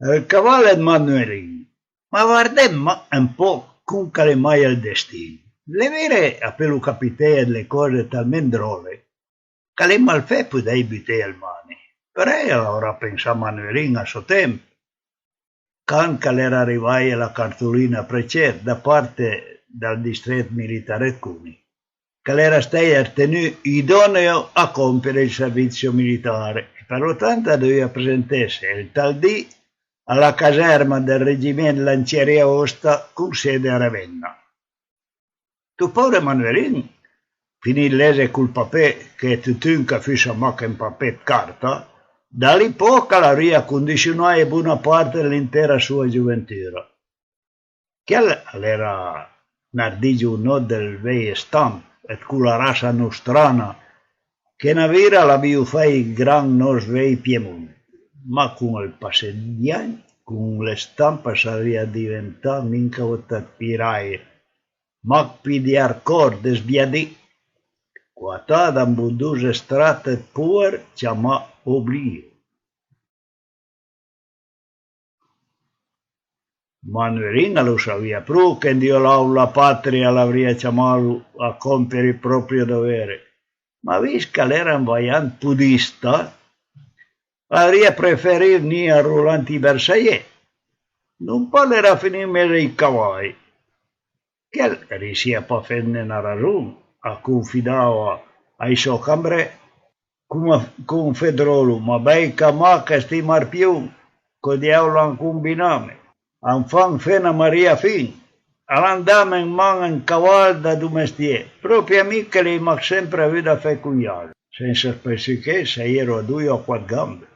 Il cavallo è Manuelin, ma guardemmo un po' con che mai il destino. Le vere a quello capite le cose talmente drole che le malfè potei buttare il mani. Però ora pensa Manuelin a suo tempo. Quando era arrivata la cartolina precedente da parte del distretto militare Cuni, che era stato tenuto idoneo a compiere il servizio militare e per lo tanto doveva presentarsi il tal dì alla caserma del reggimento Lancieri Aosta con sede a Ravenna. Tu povero Manuelin finì l'ese col papè che tutto che fosse manca un papè carta, da lì poco l'avria condizionato buona parte dell'intera sua gioventù. Che era nardigio no del vecchio stampo e con la razza nostrana che navira la biufai gran nos vei Piemonte. Ma con il passare degli anni, con le stampe sarebbe diventato minca pirai, ma pidi arcorde sbiadì, quatà da bunduse strate puer chiamà oblio. Manuelin lo sapeva più che Dio la patria l'avrebbe chiamato a compiere il proprio dovere, ma visto che era un vaillant pudista, avrebbe preferito ni a Roland Versailles. Non parlerà finire meglio i cavalli, che riuscì per farne una ragione, a confidare ai suoi cambre con Fedrolo, ma bei camà che stimar più, che diavolo han combiname. Infan fena Maria fin, all'andame in mano un cavallo da domestiere, proprio amiche li ha sempre avuto a fare con gli altri, senza specificare se ero a due o quattro gambe.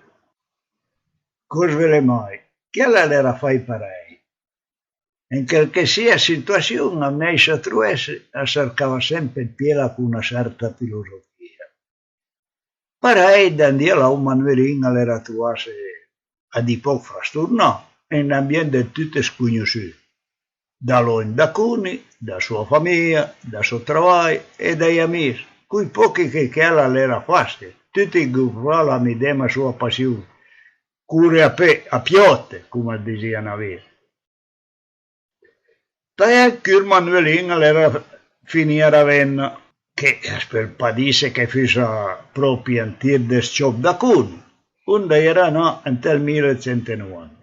Cosa ve le mai? Che era fai parei? In qualche sia situazione, a me Satruese cercava sempre il piede con una certa filosofia. Parei d'andare a un Manuelin era trovarsi a di poco frastornato, in un ambiente tutto sconosciuto, da lui da Cuni, da sua famiglia, da suo lavoro e dagli amici, cui pochi che ella era facile, tutti guardavano la medesima sua passione, cure a piotte, come dicevano a vero. Poi che Manuelin era finire a Ravenna, che per padisse che fosse proprio un tir de sciop da Cuni, onde era no, nel 1990.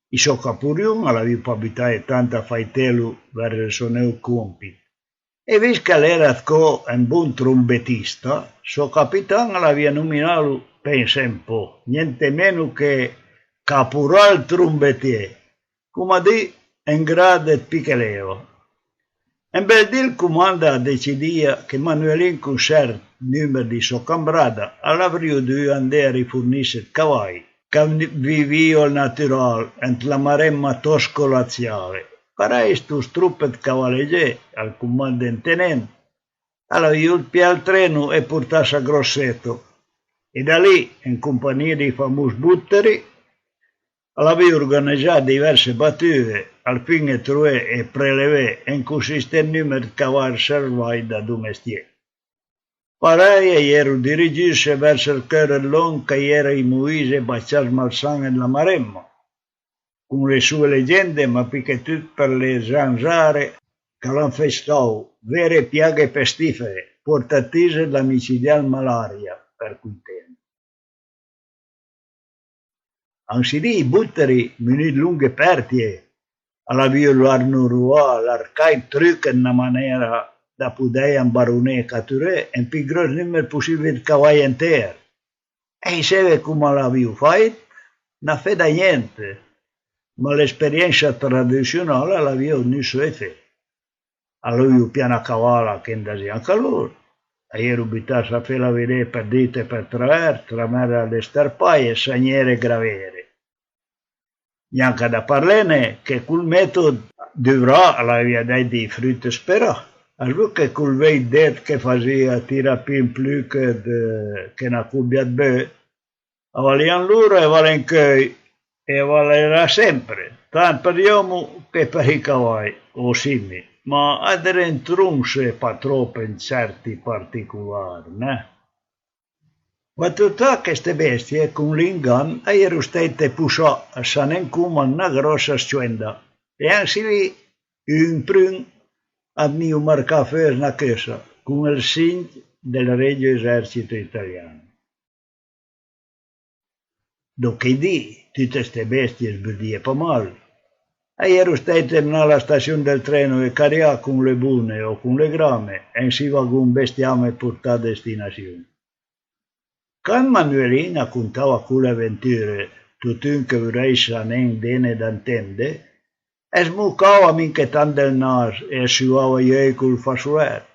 I suo capurion aveva per abitare tanto a faitelo verso il suo nuovo compito. E visto che era un buon trombettista, suo capitano l'aveva nominato, pensa un po', niente meno che caporal trombettier, come di in grado di piccoleo. Un bel dì il comando decidia che Manuelin con certo numero di suo cambrada avrebbe dovuto andare a rifornirsi il cavallo, che viveva al naturale, entro la maremma tosco-laziale. Per questo truppe di cavalleggeri, al comando intendente, aveva il più al treno e portarsi a Grosseto. E da lì, in compagnia dei famosi butteri, aveva organizzato diverse battute al fine di trovare e prelevare un consistente numero di cavalli servati da domestieri. Parei ero dirigirsi verso il Corellon che era in Moise baciar Malsan e la Maremma, con le sue leggende, ma più che tutto per le zanzare che l'hanno festato, vere piaghe pestifere, portatrici della micidiale malaria per quel tempo. Anzi, i butteri, muniti lunghe pertie, alla violarno rua, l'arcai truc in una maniera da poter imbaronare e catturare un più grosso numero possibile di cavalli interi. E sapete come l'avevo fatto? Non fa da niente, ma l'esperienza tradizionale l'avevo ognuno fatto. Allora piano a cavallo che andava anche loro, e ero abitato a fare la vedere per dite per tramera le sterpaie e sagnere gravere. Neanche da parlarne che quel metodo dovrà l'aveva dato dei frutti spera. Allora che quel vecchio detto che faceva tirare più in più che una cubbia di bue, valevano loro e valen che e valerà sempre, tanto per gli uomini che per i cavalli, o simili, ma addentrarsi per troppo in certi particolari, né? Ma tutte queste bestie con l'ingan erano state pusciate a sanen come una grossa scienda. E anzi lì, un prun a mio marcato una chiesa con il segno del Regio Esercito Italiano. Dopo di tutte queste bestie sbirdia per male. Ero state nella stazione del treno e carica con le bune o con le grame e si va con un bestiame portato a destinazione. Quando Manuelina raccontava quelle avventure, tutto che vorrei sanen bene d'intende, e smucava minchetant del naso e suava io col fasuer.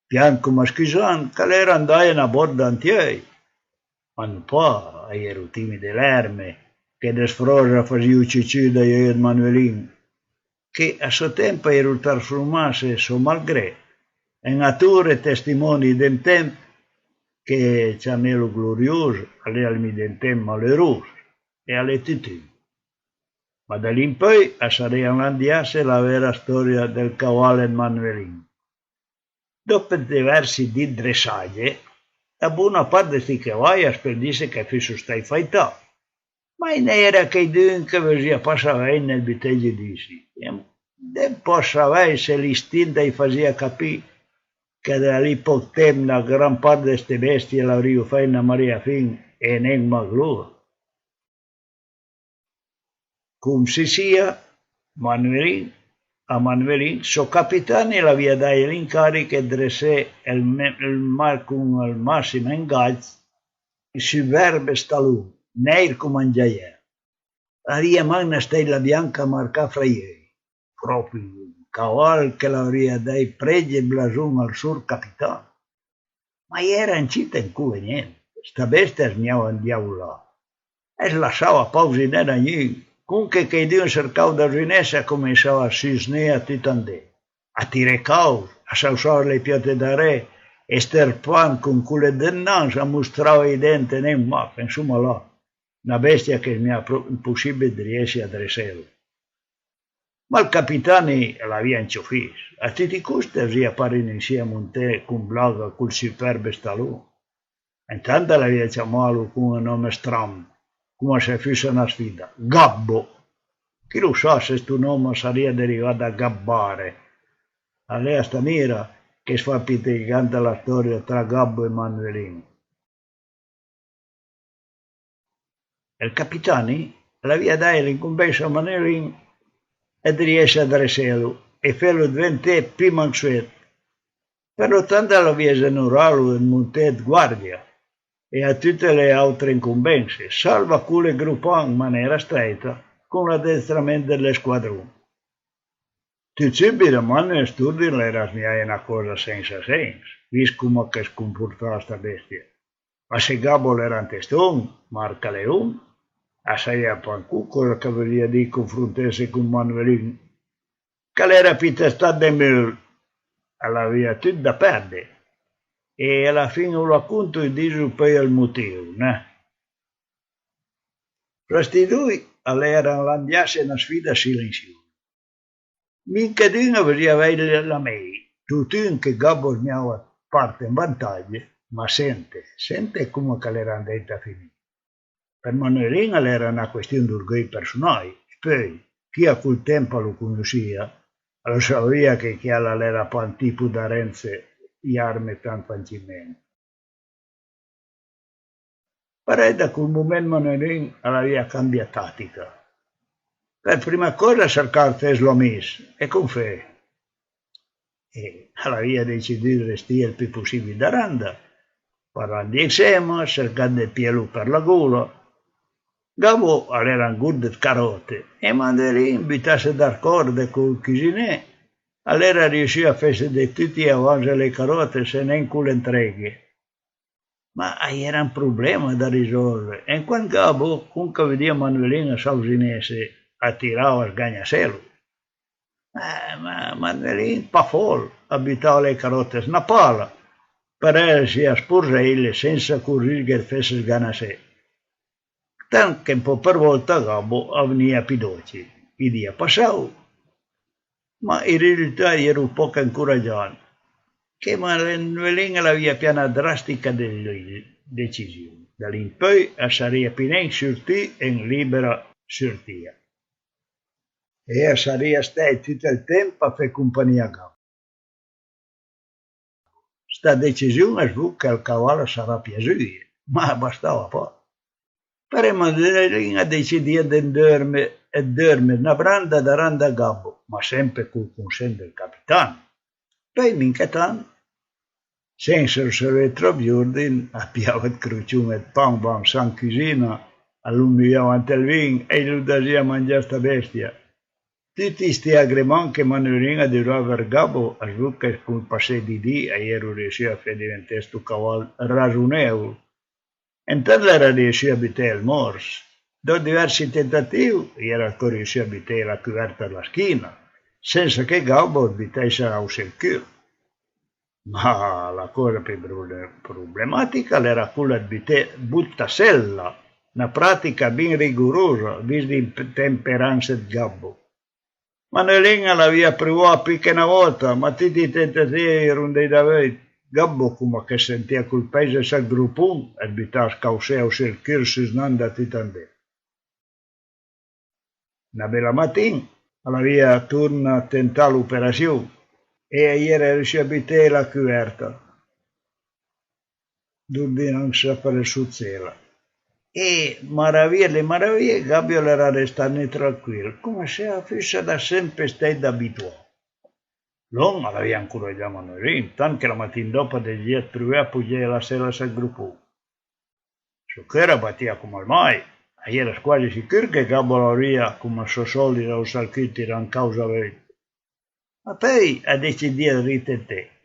Pian come scusando che l'era andata a bordo antiei. Ma non può, ero timide l'erme, che desfrosa faceva cicciù da io e Manuelin, che a suo tempo ero trasformato suo malgré, in attore testimoni del tempo che c'hanno glorioso, alle almi del tempo malheureux e alle titù. Ma da lì in poi sarei andiasse la vera storia del cavallo Manuelin. Dopo diversi di dressaglie, a buona parte di questi cavalli spedisse che fossero stati faitati. Ma non era che dunque si passava nel bitello di sì. E poi sapeva se l'istinto gli faceva capire che da lì poco tempo una gran parte di queste bestie l'avrebbero fatto una Maria fin e non maggiore. Come si sia, a Manuelin, suo capitano l'aveva dato l'incarico di dressare il mar con il massimo ingaggio sul verbe stalun. Neir come un giaier. Aveva una stella bianca marcata fra ieri, proprio un cavallo che l'aveva dato pregi e blason al suo capitano. Ma era in città inconveniente, sta bestia smiava in diavolo e lasciava pausi nella niente. Comunque che Dio cercava da riunirsi cominciava a sisnere a titandè, a tirare causa, a sausare le pietre da re e sterpando con quelle dennanze mostrava i denti nel mappa, insomma là. Una bestia che mi è impossibile di riuscire a dressarlo. Ma il capitano l'aveva incioffiso. A tutti i costi si apparire insieme un te con blaga col superbe stalone. Intanto l'aveva chiamato con un nome strano, come se fosse una sfida. Gabbo. Chi lo sa se questo nome sarebbe derivato da gabbare. A lei a sta mira che si fa pizzicante la storia tra Gabbo e Manuelin. Il capitano l'aveva dato l'incombenza a Manuelin e riesce a dressarlo e farlo diventare più mansueto. Per lo tanto l'aveva onorato in montato guardia e a tutte le altre incombenze, salvo quelle gruppate in maniera stretta con l'addestramento delle squadrone. Tutti subito Manuel studi era una cosa senza senso, visto come che si comportava questa bestia. Ma se Gabbo era un testone, marca Leone, assai a pancucco che voleva dire confrontarsi con Manuelin, che era più testato di mule, aveva tutto da perdere, e alla fine lo racconto e dico poi il motivo, né? Questi due erano lanciati una sfida silenziosa. Minchia d'uno voleva avere la meglio, tutto che Gabbo smiava parte in vantaggio, ma sente come che l'era andata a finire. Per Manuelin era una questione di orgoglio personale, poi chi a quel tempo lo conosceva, lo sapeva che ella era un tipo da renze e armi tanto facilmente. Però da quel momento Manuelin aveva cambiato tattica. Per prima cosa cercare di farlo messo, e con fe. E aveva deciso di restare il più possibile da randa, parlando insieme, cercando il pelo per la gola. Gabbo era un gusto di carote e Manuelin invitasse d'accordo con il cuisinier, allora riuscì a fare di tutti avanti le carote se non con le entreghe. Ma era un problema da risolvere e quando Gabbo comunque vedeva Manuelin a Sausinese attirava il gagnaselo. Ma Manuelin pafol abitava le carote una pala per essere a sporrelle senza correre che fosse il gagnaselo. Tanto che un po' per volta Gabbo veniva più dolce. I dia passavo, ma in realtà ero un po' incoraggiato, che Manuelin l'aveva piena drastica di decisione. Da lì in poi sarebbe Pinè sortì in libera sortia. E sarebbe stato tutto il tempo a fare compagnia a Gabbo. Sta decisione fu che il cavallo sarà piaciuto, ma bastava poco. Per Mandelin decidiva di dormire una branda davanti a Gabbo, ma sempre col consenso del capitano. Poi minchatan, senza ricevere troppi ordini, abbiamo il cruciume e pan van san cucina, all'umiliamo ante il vino e lo dasia a mangiare sta bestia. Tutti questi aggrementi che Manolin adorava per Gabbo, a svucca con il passaggio di dì, e ero riuscito a fare diventare questo cavallo ragionevole. Intanto era riuscito a abitare il morso. Dopo diversi tentativi, era ancora riuscito a abitare la coperta della schiena, senza che Gabbo abitasse a Uselcure. Ma la cosa più problematica era quella di buttasella, una pratica ben rigorosa, vista l'intemperanza di Gabbo. Manolin l'aveva provato più che una volta, ma tutti i tentativi erano dei davvero. Gabbo, come che sentia col paese sul gruppo, abitava scauseo sul corso snanda titandè. Una bella mattina, l'aveva tornato a tentare l'operazione e era riuscito a abitare la coperta. Durdi non sapere su zela. E le maraviglie, Gabbo era restato tranquillo, come se fosse da sempre stato abituato. Non l'aveva ancora già Manolin, tanto che la mattina dopo degli altri a appoggiare la sera sul gruppo. Su che era battia come al mai, e era quasi sicuro che Gabbo l'aveva come suo solito o salchitti in causa vera. Ma poi ha deciso di ritentare.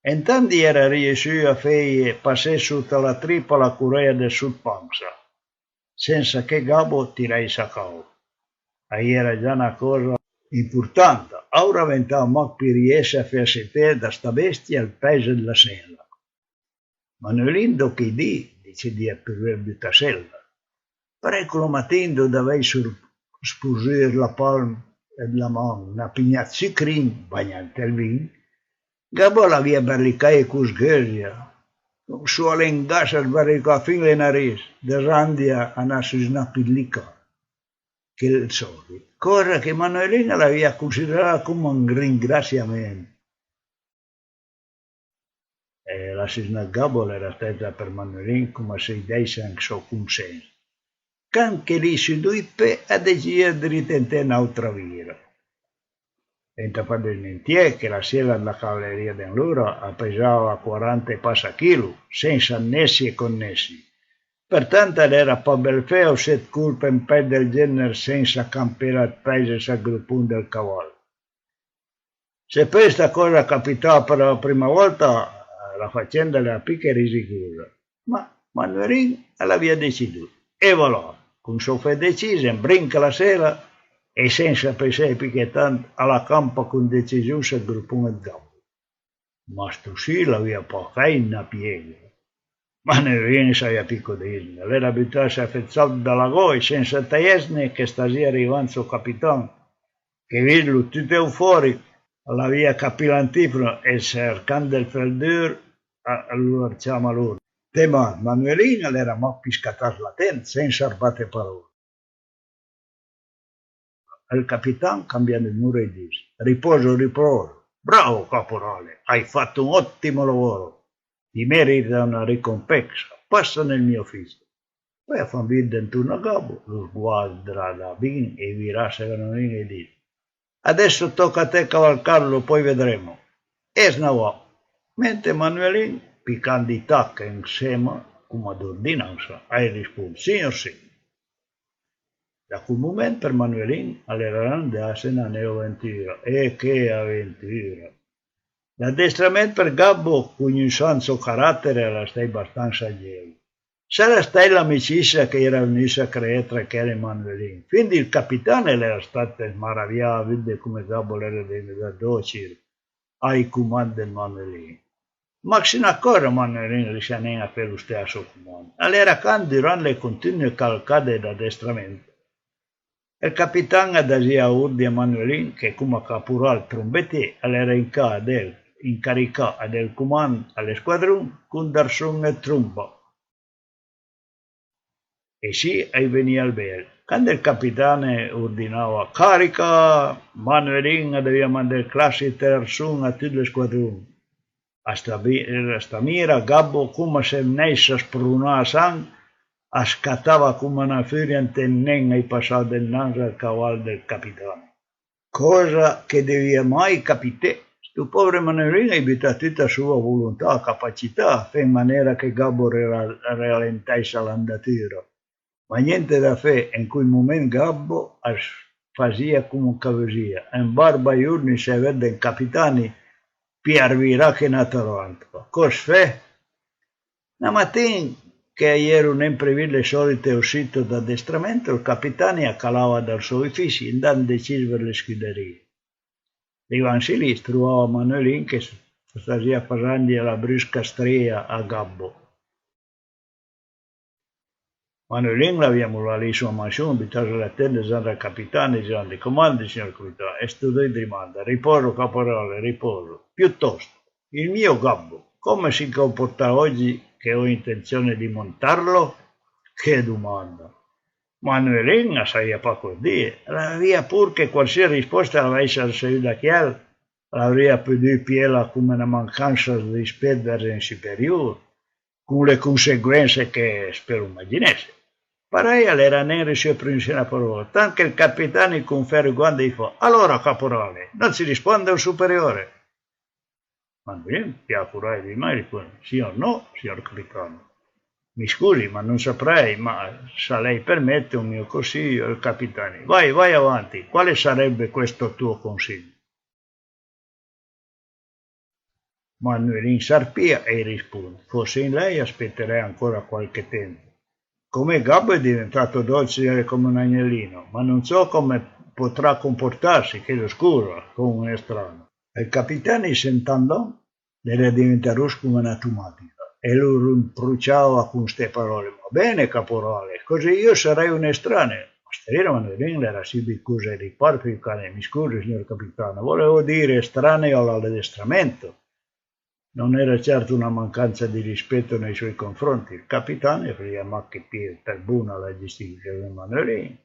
Intanto era riuscito a fare passare sotto la tripla curea del sud panza, senza che Gabbo tirasse a capo. E era già una cosa importante. Ora ventavamo più riesce a farsi te da sta bestia al paese della sella. Manolin dopo che decide per il buttasella. Perché mattina doveva sposare la palma e la mano, una pignata cicrin, bagnante il vino. Gabbo l'aveva barricata con sgherria. Su all'ingassa barricata fin le narici, da randia a nasce snappillica. Che il solito, cosa che Manolin l'aveva considerata come un ringraziamento. E la signa Gabbo era stata per Manolin come se desse anche suo consenso. Che anche lì si duppe a deciso di ritentare un'altra via. Senza fare niente che la sella della cavalleria dell'ora pesava 40 e passa chili, senza annessi e connessi. Pertanto era per bel feo set colpe in pe del genere senza campere al paese sul gruppo del cavallo. Se questa cosa capitava per la prima volta, la faccenda era più che risicosa, ma Manolin l'aveva deciso. E voilà, con sua fe decisa, brinca la sera e senza pensare più che tanto alla campa con decisione sul gruppo del Gabbo. Ma sto sì l'aveva poca in piega. Manolin sapeva più dirne, l'era abituato a fare dalla goia senza tagliarne che stasera arrivando suo capitano, che vederlo tutto euforico, l'aveva capito l'antifono e cercando il freddore, allora diciamo loro. Ma Manolin l'era mo piscato la tenda senza arbate parole. Il capitano cambiando il muro e disse: riposo. Bravo caporale, hai fatto un ottimo lavoro. Ti merita una ricompensa, passa nel mio ufficio. Poi a famiglia intorno a Gabbo, lo guarda da bene e virà se Manolin e dice: adesso tocca a te cavalcarlo, poi vedremo. E snavò, mentre Manolin, piccando i tacchi insieme, come ad ordinanza, hai risposto: signor sì. Da quel momento per Manolin all'era andasse una avventura, e che avventura! L'addestramento per Gabbo, conoscendo il suo carattere, era stato abbastanza lieve. C'era stata l'amicizia che era unita a creare tra Chiara e Manolin. Quindi il capitano era stato maravigliato a vedere come Gabbo era diventato docile ai comandi di Manolin. Ma se una cosa Manolin riusciva a fare lo stesso comando. Allora, durante le continue calcate d'addestramento, il capitano dava ordine a Manolin che come caporale trombettiere era in casa del incaricò del comando alle squadrone con Darson e Trumbo. E sì, e veniva il bel. Quando il capitano ordinava carica, Manuelin doveva mandare classi Darson a tutte le squadrone. A sta mira, Gabbo, come se nessa sprunava sang, scattava come una furia intennente ai passati del naso al cavallo del capitano. Cosa che devia mai capitare. Sto povero Manuelin abita tutta la sua volontà e capacità, in maniera che Gabbo rallentasse l'andatura. Ma niente da fare, in quel momento Gabbo faceva come cavosia. In barba ai giorni si vede i capitani piarvirà che nato cosa fa? Una mattina che ieri un imprevisto solito uscito d'addestramento, il capitano accalava dal suo ufficio andando deciso per le scuderie. Divanzi lì trovava Manuelin che stasera facendo la brusca stria a Gabbo. Manuelin l'abbiamo lì sua mansione, abitato la tenda del capitano dicendo comandi signor capitano, e studio di rimanda, riposo caporale, riposo. Piuttosto, il mio Gabbo, come si comporta oggi che ho intenzione di montarlo? Che domanda! Manuelin sapeva poco dire, aveva pur che qualsiasi risposta l'avesse ricevuta chiara, l'avrebbe potuto piela come una mancanza di rispetto verso il superiore, con le conseguenze che spero immaginesse. Pareia era nera sua prima parola, tanto che il capitano conferì quando gli fa, allora caporale, non si risponde al superiore. Manuelin piacque di mai risponde, signor no, signor capitano. Mi scusi, ma non saprei, ma se lei permette un mio consiglio al capitano. Vai avanti, quale sarebbe questo tuo consiglio? Manuelin s'arpia e risponde, fossi in lei aspetterei ancora qualche tempo. Come Gabbo è diventato docile come un agnellino, ma non so come potrà comportarsi, che lo scuro, come un estraneo. Il capitano, sentendo, era diventato rosso come un automatico. E lo rimpruciava con queste parole. Va bene, caporale, così io sarei un estraneo. Ma stasera Manuelin era subito accusa di parte di cane. Mi scusi, signor capitano, volevo dire estraneo all'addestramento. Non era certo una mancanza di rispetto nei suoi confronti. Il capitano richiamò che per buona la giustificazione di Manuelin,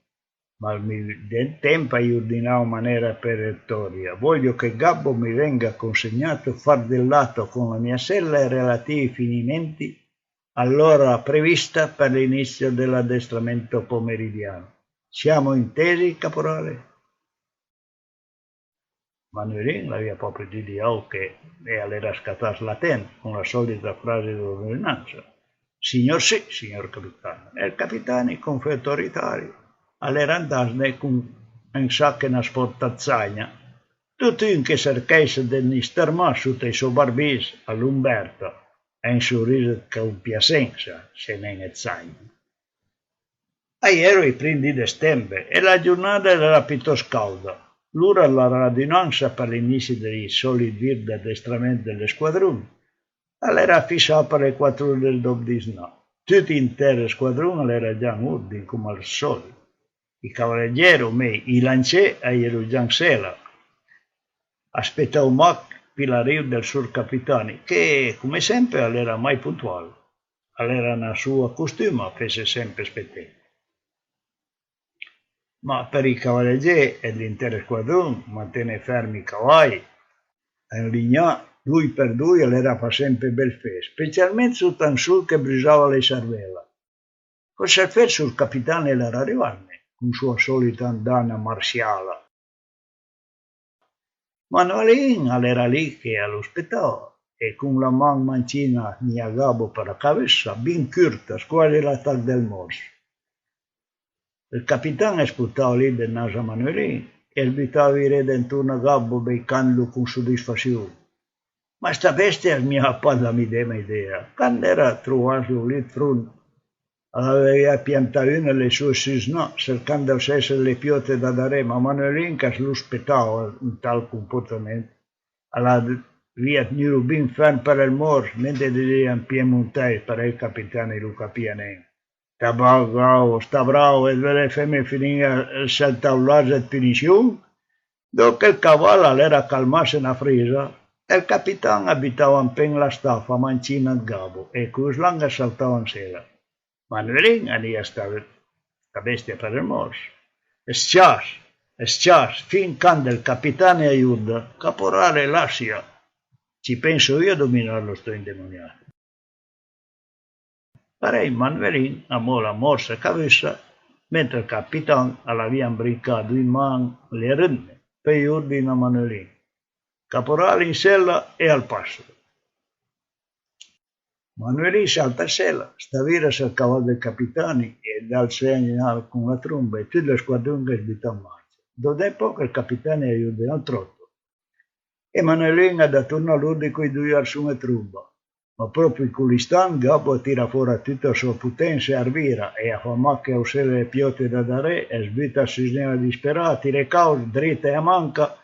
ma al tempo gli ordinò in maniera perentoria. Voglio che Gabbo mi venga consegnato fardellato con la mia sella e relativi finimenti all'ora prevista per l'inizio dell'addestramento pomeridiano. Siamo intesi, caporale? Manuelin l'aveva proprio dichiarato che era scattato latente con la solita frase di ordinanza. Signor sì, signor capitano. E il capitano, con fu autoritario, all'era andarsene con un sacco una sportazzagna. Tutto in che cercasse di stermare sotto i suoi barbis all'Umberto e un sorriso con piacenza, se ne è zagna. Ieri i primi di settembre e la giornata era piuttosto calda. L'ora della radunanza per l'inizio dei soliti vir di addestramento delle squadrone era fissata per le 4 ore del dopodomani. Tutti intere squadrone era già in ordine come al solito. I cavalieri, i lancieri erano già in sella. Aspettavo per l'arrivo del suo capitano, che come sempre era mai puntuale. Era una sua costume, fece sempre aspettare. Ma per i cavalieri e l'intero squadrone mantenne fermi i cavalli. In linea, 2 per 2, era sempre bel fè, specialmente su Tansul che brusava le cervella. Forse il fè sul capitano era arrivare, con sua solita andana marziale. Manuelin era lì che lo aspettava, e con la mano mancina mia Gabbo per la cabeza, ben curta, quasi l'attacco del morso. Il capitano aspettava lì del naso a Manuelin e sbitava i re intorno a Gabbo beccandolo con soddisfazione. Ma sta bestia mi ha fatto la medesima idea. Quando era trovato lì di fronte, aveva piantato una delle sue sisno, cercando di essere le piote da dare, ma Manuelin che lo aspettava un tal comportamento, alla via tenuto ben fermo per il morso, mentre diceva in piemontese per il capitano Luca Pianè. Sta bravo, e deve farmi finire il tavolazzo di punizione. Dopo che il cavallo era calmarsi una frisa, Il capitano abitava in la staffa mancina di Gabo e Cuslanga saltava in sera. Manuelin ania sta bestia per il morso. Scias, fin quando il capitano aiuta, caporale lascia. Ci penso io a dominarlo sto indemoniato. Parei Manuelin amò la morsa cabeza, mentre il capitano l'aveva imbriccato in mano le renne per ordine a Manuelin. Caporale in sella e al passo. Manuelin salta a sella, stavirasi al cavallo del capitano e dal segnale con la tromba e tutto lo squadrone sbita in marcia. Dopo poco il capitano aiuta al trotto. E Manuelin ha dato una lode con i due al suo tromba. Ma proprio in quell'istante Gabo tira fuori tutta la sua potenza e arvira e affamà che usare le piotte da dare e sbita si snella disperata, tira caos, dritta e a manca,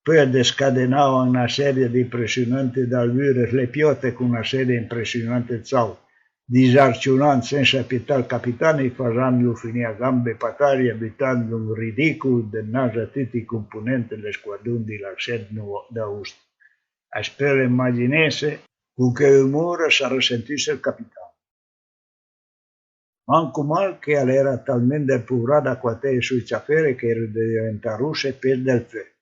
poi descadenava una serie di impressionanti dalvure le piotte con una serie impressionante zau, disarcionando senza pietà il capitano e facendo finire a gambe patali abitando un ridicolo del naso a tutti i componenti del squadrone di Larsetno da Ust. A spero immaginese con che umore si risentisse il capitano. Manco mal che era talmente appurata a te sui ciafferi che era diventata rossa e per del fè,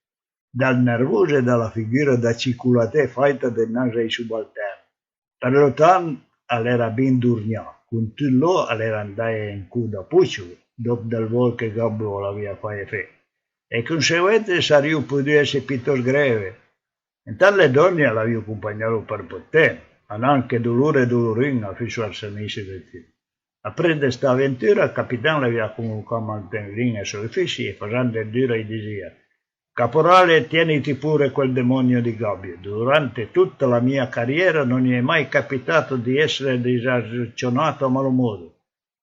dal nervoso e dalla figura da ciculate fatta del naso ai subalterni. Per lo tanto, era ben durgnata, con tutto era andata in cuda puccio, dopo del vol che Gabbo l'aveva fatto. E conseguente sarebbe potuto essere piuttosto greve. In tale donne l'aveva accompagnato per potere, anche dolore e dolorino a fisso al servizio del figlio. Après questa avventura, il capitano l'aveva comunque mantenuto ai suoi uffici e facendo dire e diceva: Caporale, tieniti pure quel demonio di Gabbio. Durante tutta la mia carriera non mi è mai capitato di essere disazionato a malo modo,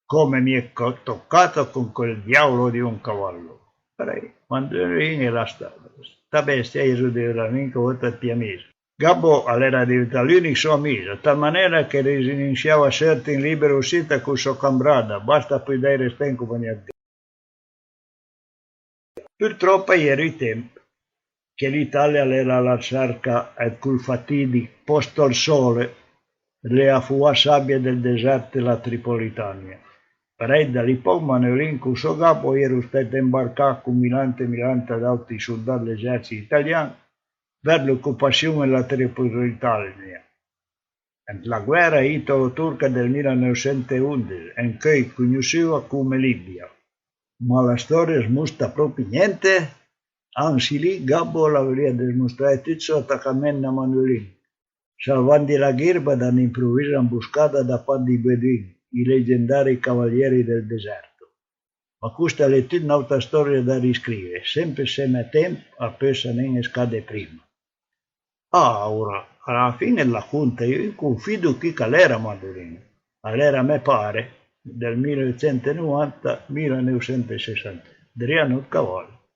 come mi è toccato con quel diavolo di un cavallo. Prego, Mandarini la sta bestia irrideva mica volta pianista. Gabbo era diventato l'unico suo amico, tal maniera che iniziava a certo in libera uscita con suo cambrada, basta poi dare restare in compagnia di Purtroppo ieri i tempi che l'Italia era alla cerca e col fatidico posto al sole le affua sabbie del deserto e la Tripolitania. Per da lì poi Manuelin con suo capo era stato imbarcato con milante ad altri soldati dell'esercito italiano per l'occupazione della Tripolitania. La guerra italo-turca del 1911, in cui conosciva come Libia. Ma la storia smostra proprio niente, anzi lì Gabbo l'aveva dimostrato tutto il suo attaccamento a Manuelin, salvando la guerra da un'improvvisa imboscata da parte dei Beduini, i leggendari cavalieri del deserto. Ma questa è tutta un'altra storia da riscrivere, sempre se a tempo appesa non scade prima. Ora, alla fine della conta io confido che era Manuelin, allora a me pare, del 1990-1960, Adriano Cavallo.